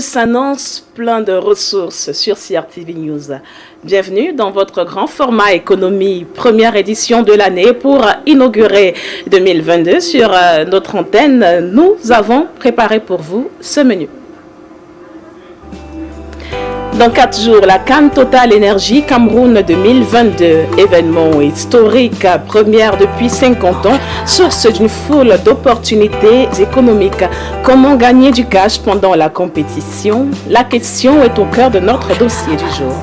s'annonce plein de ressources sur CRTV News. Bienvenue dans votre grand format économie, première édition de l'année pour inaugurer 2022 sur notre antenne. Nous avons préparé pour vous ce menu. Dans 4 jours, la Cannes Total Énergie Cameroun 2022, événement historique, première depuis 50 ans, source d'une foule d'opportunités économiques. Comment gagner du cash pendant la compétition? La question est au cœur de notre dossier du jour.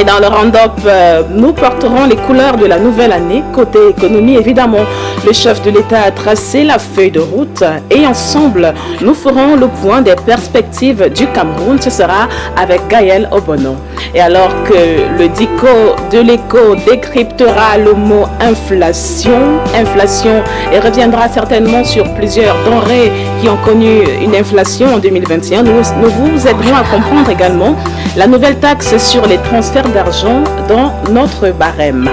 Et dans le round-up, nous porterons les couleurs de la nouvelle année. Côté économie, évidemment, le chef de l'État a tracé la feuille de route et ensemble, nous ferons le point des perspectives du Cameroun. Ce sera avec Gaël Obono. Et alors que le DICO de l'écho décryptera le mot inflation, et reviendra certainement sur plusieurs denrées qui ont connu une inflation en 2021, nous vous aiderons à comprendre également la nouvelle taxe sur les transferts d'argent dans notre barème.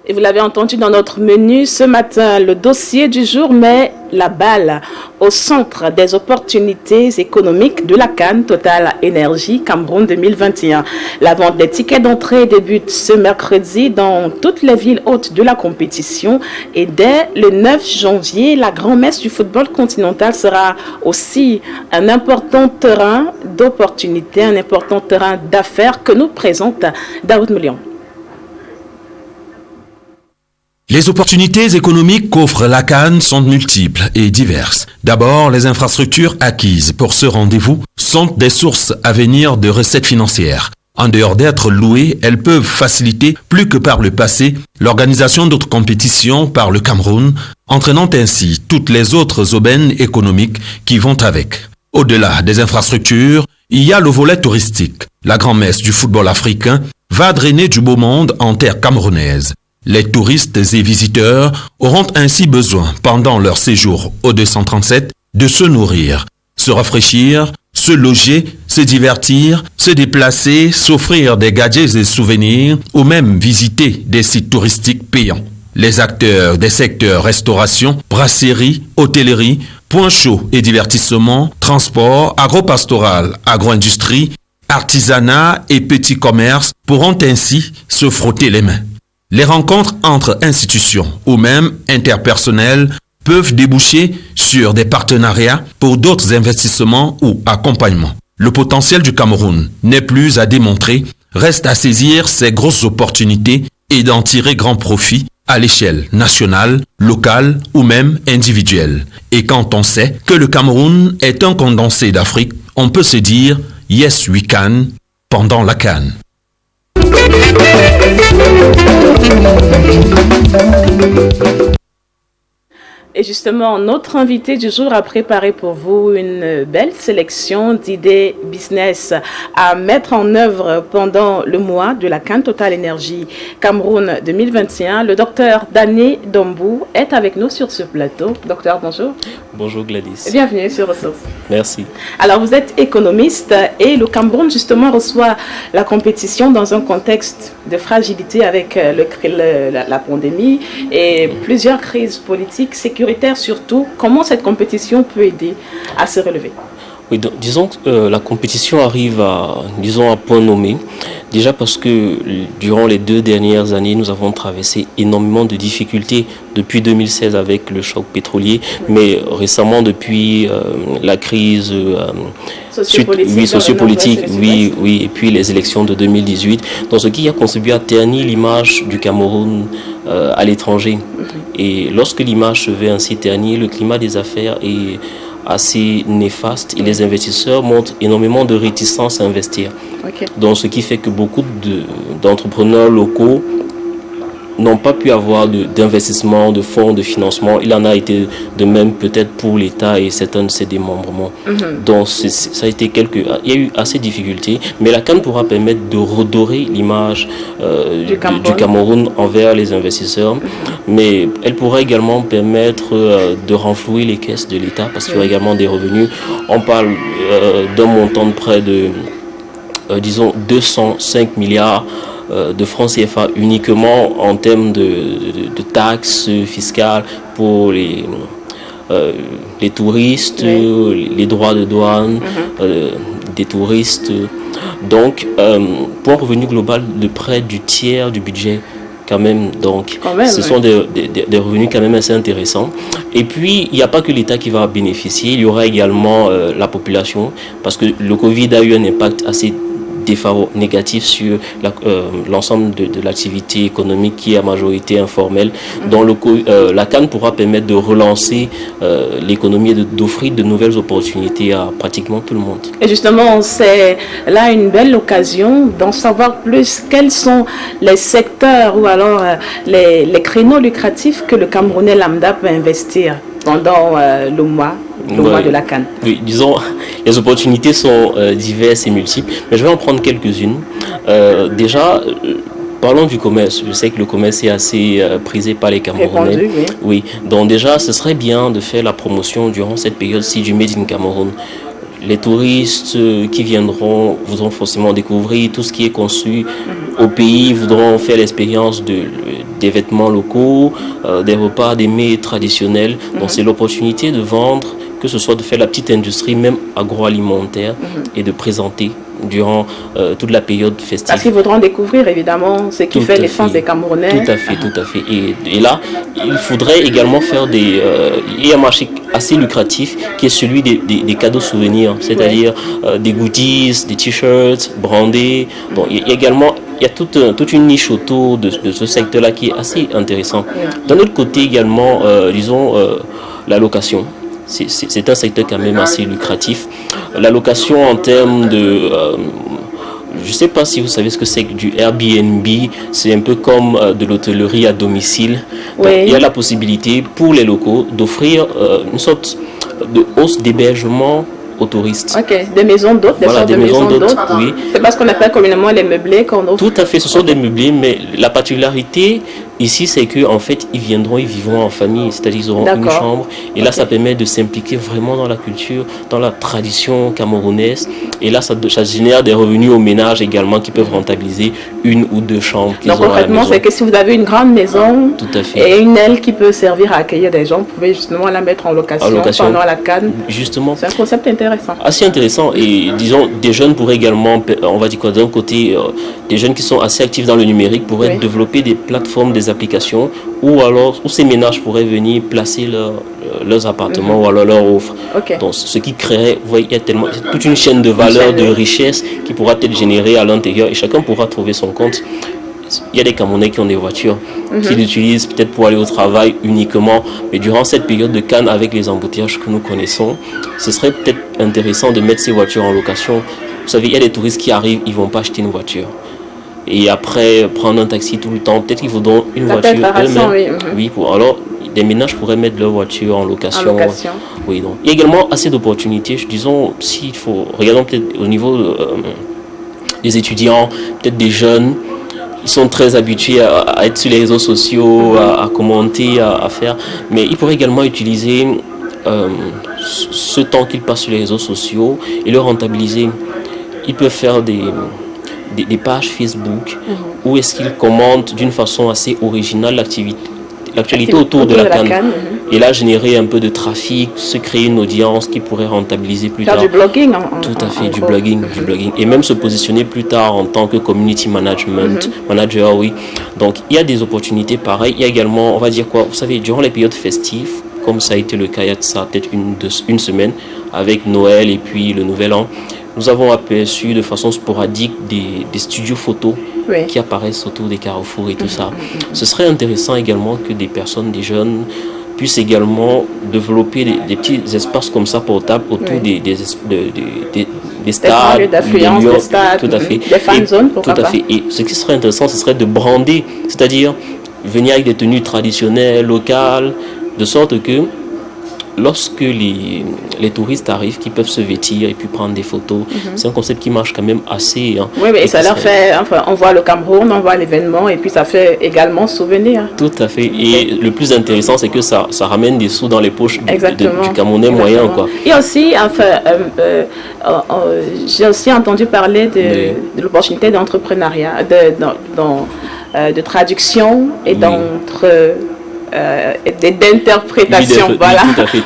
Et vous l'avez entendu dans notre menu ce matin, le dossier du jour met la balle au centre des opportunités économiques de la Cannes Total Énergie Cameroun 2021. La vente des tickets d'entrée débute ce mercredi dans toutes les villes hôtes de la compétition et dès le 9 janvier, la grand-messe du football continental sera aussi un important terrain d'opportunités, un important terrain d'affaires que nous présente Daoud Moulian. Les opportunités économiques qu'offre la Cannes sont multiples et diverses. D'abord, les infrastructures acquises pour ce rendez-vous sont des sources à venir de recettes financières. En dehors d'être louées, elles peuvent faciliter, plus que par le passé, l'organisation d'autres compétitions par le Cameroun, entraînant ainsi toutes les autres aubaines économiques qui vont avec. Au-delà des infrastructures, il y a le volet touristique. La grand-messe du football africain va drainer du beau monde en terre camerounaise. Les touristes et visiteurs auront ainsi besoin, pendant leur séjour au 237, de se nourrir, se rafraîchir, se loger, se divertir, se déplacer, s'offrir des gadgets et souvenirs, ou même visiter des sites touristiques payants. Les acteurs des secteurs restauration, brasserie, hôtellerie, points chauds et divertissement, transport, agropastoral, agro-industrie, artisanat et petits commerces pourront ainsi se frotter les mains. Les rencontres entre institutions ou même interpersonnelles peuvent déboucher sur des partenariats pour d'autres investissements ou accompagnements. Le potentiel du Cameroun n'est plus à démontrer, reste à saisir ces grosses opportunités et d'en tirer grand profit à l'échelle nationale, locale ou même individuelle. Et quand on sait que le Cameroun est un condensé d'Afrique, on peut se dire « Yes, we can » pendant la Cannes. Et justement, notre invité du jour a préparé pour vous une belle sélection d'idées business à mettre en œuvre pendant le mois de la Cannes Total Énergie Cameroun 2021. Le docteur Dané Dombou est avec nous sur ce plateau. Docteur, bonjour. Bonjour Gladys. Bienvenue sur Ressources. Merci. Alors, vous êtes économiste et le Cameroun, justement, reçoit la compétition dans un contexte de fragilité avec la pandémie et plusieurs crises politiques, sécuritaires surtout. Comment cette compétition peut aider à se relever? Oui, donc, disons que la compétition arrive à point nommé. Déjà parce que durant les 2 dernières années, nous avons traversé énormément de difficultés depuis 2016 avec le choc pétrolier, mais récemment depuis la crise sociopolitique, et puis les élections de 2018, dans ce qui a contribué à ternir l'image du Cameroun à l'étranger. Et lorsque l'image se veut ainsi ternie, le climat des affaires est assez néfaste et les investisseurs montrent énormément de réticence à investir. Donc ce qui fait que beaucoup d'entrepreneurs locaux n'ont pas pu avoir d'investissement, de fonds, de financement. Il en a été de même peut-être pour l'État et certains de ses démembrements. Donc ça a été il y a eu assez de difficultés, mais la CAN pourra permettre de redorer l'image du Cameroun envers les investisseurs, mais elle pourra également permettre de renflouer les caisses de l'État parce qu'il y aura également des revenus. On parle d'un montant de près de, disons, 205 milliards de francs CFA uniquement en termes de taxes fiscales pour les touristes, les droits de douane des touristes. Donc, pour un revenu global de près du tiers du budget quand même. Donc, ce sont des revenus quand même assez intéressants. Et puis, il n'y a pas que l'État qui va bénéficier, il y aura également la population, parce que le Covid a eu un impact assez négatif sur l'ensemble de l'activité économique qui est à majorité informelle. Donc la CAN pourra permettre de relancer l'économie et d'offrir de nouvelles opportunités à pratiquement tout le monde. Et justement, c'est là une belle occasion d'en savoir plus. Quels sont les secteurs ou alors les créneaux lucratifs que le Camerounais lambda peut investir pendant le mois de la CAN? Oui, disons, les opportunités sont diverses et multiples, mais je vais en prendre quelques-unes. Déjà, parlons du commerce. Je sais que le commerce est assez prisé par les Camerounais. Répandu, oui. Donc déjà, ce serait bien de faire la promotion durant cette période-ci du Made in Cameroun. Les touristes qui viendront voudront forcément découvrir tout ce qui est conçu au pays, voudront faire l'expérience des vêtements locaux, des repas, des mets traditionnels. Donc c'est l'opportunité de vendre, que ce soit de faire la petite industrie, même agroalimentaire, et de présenter durant toute la période festive. Parce qu'ils voudront découvrir évidemment ce qui fait l'essence des Camerounais. Tout à fait. Et là, il faudrait également faire il y a un marché assez lucratif qui est celui des cadeaux souvenirs, c'est-à-dire des goodies, des t-shirts, brandés. Bon, il y a toute une niche autour de ce secteur-là qui est assez intéressant. D'un autre côté également, disons, la location. C'est un secteur quand même assez lucratif. La location en termes de... je ne sais pas si vous savez ce que c'est que du Airbnb. C'est un peu comme de l'hôtellerie à domicile. Donc, il y a la possibilité pour les locaux d'offrir une sorte de hausse d'hébergement aux touristes. Ok, des maisons d'hôtes, des maisons d'hôtes, oui. C'est parce qu'on appelle communément les meublés qu'on offre. Tout à fait, ce sont des meublés, mais la particularité ici, c'est qu'en fait, ils vivront en famille, c'est-à-dire ils auront une chambre. Et là, ça permet de s'impliquer vraiment dans la culture, dans la tradition camerounaise. Et là, ça génère des revenus aux ménages également qui peuvent rentabiliser une ou deux chambres qu'ils Donc, auront à la maison. c'est que si vous avez une grande maison et une aile qui peut servir à accueillir des gens, vous pouvez justement la mettre en location pendant la CAN. Justement. C'est un concept intéressant. Assez intéressant. Et disons, des jeunes pourraient également, on va dire quoi, d'un côté, des jeunes qui sont assez actifs dans le numérique pourraient développer des plateformes, des applications, où ces ménages pourraient venir placer leurs appartements ou alors leurs offres. Donc, ce qui créerait, vous voyez, il y a toute une chaîne de valeur, de richesse qui pourra être générée à l'intérieur et chacun pourra trouver son compte. Il y a des Camerounais qui ont des voitures, qui l'utilisent peut-être pour aller au travail uniquement, mais durant cette période de CAN avec les embouteillages que nous connaissons, ce serait peut-être intéressant de mettre ces voitures en location. Vous savez, il y a des touristes qui arrivent, ils ne vont pas acheter une voiture. Et après, prendre un taxi tout le temps, peut-être qu'ils voudront une voiture eux-mêmes. Oui, alors des ménages pourraient mettre leur voiture en location. Oui, donc. Il y a également assez d'opportunités. Disons, s'il faut, regardons peut-être au niveau des étudiants, peut-être des jeunes. Ils sont très habitués à être sur les réseaux sociaux, à commenter, à faire. Mais ils pourraient également utiliser ce temps qu'ils passent sur les réseaux sociaux et le rentabiliser. Ils peuvent faire des pages Facebook où est-ce qu'ils commentent d'une façon assez originale l'actualité autour de la CAN. Et là, générer un peu de trafic, se créer une audience qui pourrait rentabiliser plus tard. Du blogging. Tout à fait, du blogging. Et même se positionner plus tard en tant que community manager, oui. Donc, il y a des opportunités pareilles. Il y a également, on va dire quoi, vous savez, durant les périodes festives, comme ça a été le cas il y a de ça peut-être une semaine, avec Noël et puis le Nouvel An, nous avons aperçu de façon sporadique des studios photos qui apparaissent autour des carrefours et tout ça. Ce serait intéressant également que des personnes, des jeunes, puissent également développer des petits espaces comme ça portables autour des stades, des lieux, tout à fait. Des fan zones, pourquoi pas. Et ce qui serait intéressant, ce serait de brander, c'est-à-dire venir avec des tenues traditionnelles, locales, de sorte que lorsque les touristes arrivent, qui peuvent se vêtir et puis prendre des photos, c'est un concept qui marche quand même assez. Oui, mais ça leur fait, enfin, on voit le Cameroun, on voit l'événement et puis ça fait également souvenir. Tout à fait. Et le plus intéressant, c'est que ça ramène des sous dans les poches du Camerounais moyen, quoi. Et aussi, enfin, j'ai aussi entendu parler de l'opportunité d'entrepreneuriat, de traduction et d'interprétation, voilà,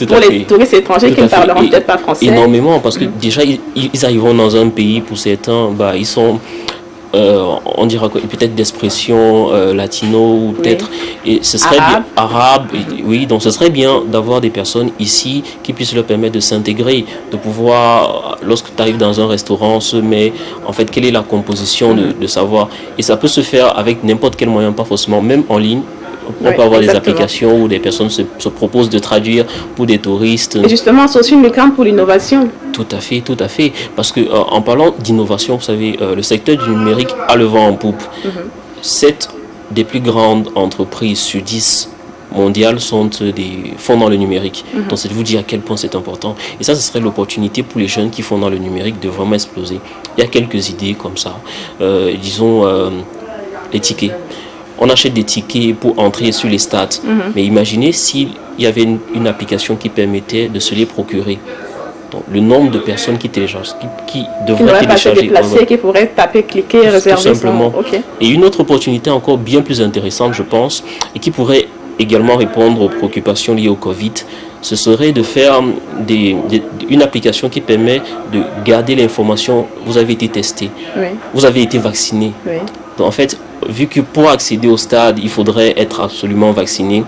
pour les touristes étrangers qui ne parleront peut-être pas français. Énormément, parce que déjà, ils arriveront dans un pays, pour certains, ils sont, on dira quoi, peut-être d'expression latino, ou peut-être, et ce serait arabe, oui, donc ce serait bien d'avoir des personnes ici qui puissent leur permettre de s'intégrer, de pouvoir, lorsque tu arrives dans un restaurant, se met, en fait, quelle est la composition de savoir, et ça peut se faire avec n'importe quel moyen, pas forcément, même en ligne. On peut avoir des applications où des personnes se proposent de traduire pour des touristes. Et justement, c'est aussi une mécanique pour l'innovation. Tout à fait, tout à fait. Parce que en parlant d'innovation, vous savez, le secteur du numérique a le vent en poupe. 7 des plus grandes entreprises sur 10 mondiales font dans le numérique. Donc c'est de vous dire à quel point c'est important. Et ça, ce serait l'opportunité pour les jeunes qui font dans le numérique de vraiment exploser. Il y a quelques idées comme ça. Disons, les tickets. On achète des tickets pour entrer sur les stades. Mais imaginez s'il y avait une application qui permettait de se les procurer. Donc, le nombre de personnes qui téléchargent, qui devraient télécharger. Qui pourraient taper, cliquer, réserver. Tout simplement. Et une autre opportunité encore bien plus intéressante, je pense, et qui pourrait également répondre aux préoccupations liées au Covid, ce serait de faire une application qui permet de garder l'information. Vous avez été testé, vous avez été vacciné. Donc, en fait, vu que pour accéder au stade, il faudrait être absolument vacciné,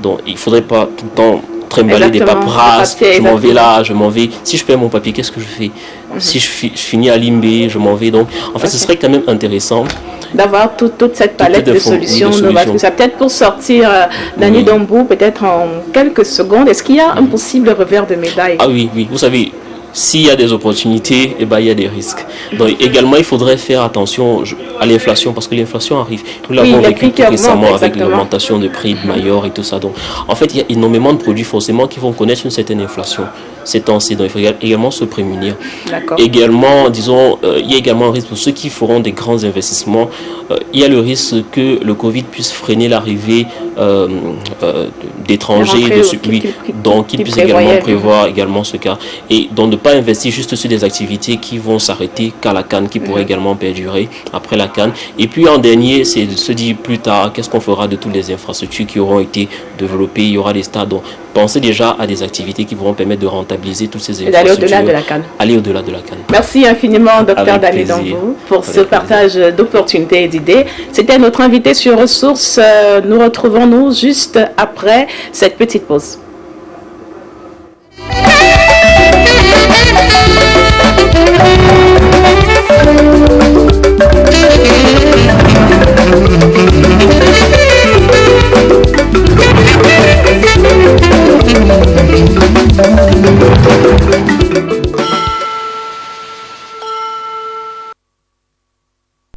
donc il ne faudrait pas tout le temps trimballer des paperasses, je m'en vais là, je m'en vais. Si je perds mon papier, qu'est-ce que je fais? Si je finis à Limbé, je m'en vais. Donc, en fait, ce serait quand même intéressant d'avoir toute cette palette de solutions novatrices. Peut-être pour sortir d'Annie Dombou, peut-être en quelques secondes, est-ce qu'il y a un possible revers de médaille? Ah oui, vous savez, s'il y a des opportunités, il y a des risques. Donc également, il faudrait faire attention à l'inflation, parce que l'inflation arrive. Nous l'avons vécu tout récemment avec l'augmentation de prix de Mayor et tout ça. Donc, en fait, il y a énormément de produits forcément qui vont connaître une certaine inflation ces temps-ci. Donc, il faut également se prémunir. Également, disons, il y a également un risque pour ceux qui feront des grands investissements. Il y a le risque que le Covid puisse freiner l'arrivée d'étrangers, donc qu'ils puissent également prévoir également ce cas. Et donc, ne pas investir juste sur des activités qui vont s'arrêter qu'à la CAN, qui pourraient également perdurer après la CAN. Et puis en dernier, c'est de se dire plus tard, qu'est-ce qu'on fera de toutes les infrastructures qui auront été développées? Il y aura des stades. Donc, pensez déjà à des activités qui pourront permettre de rentabiliser toutes ces infrastructures. Et d'aller au-delà de la CAN. Aller au-delà de la CAN. Merci infiniment, Dr Dali Dombou, pour ce partage d'opportunités et d'idées. C'était notre invité sur Ressources. Nous retrouvons-nous juste après cette petite pause.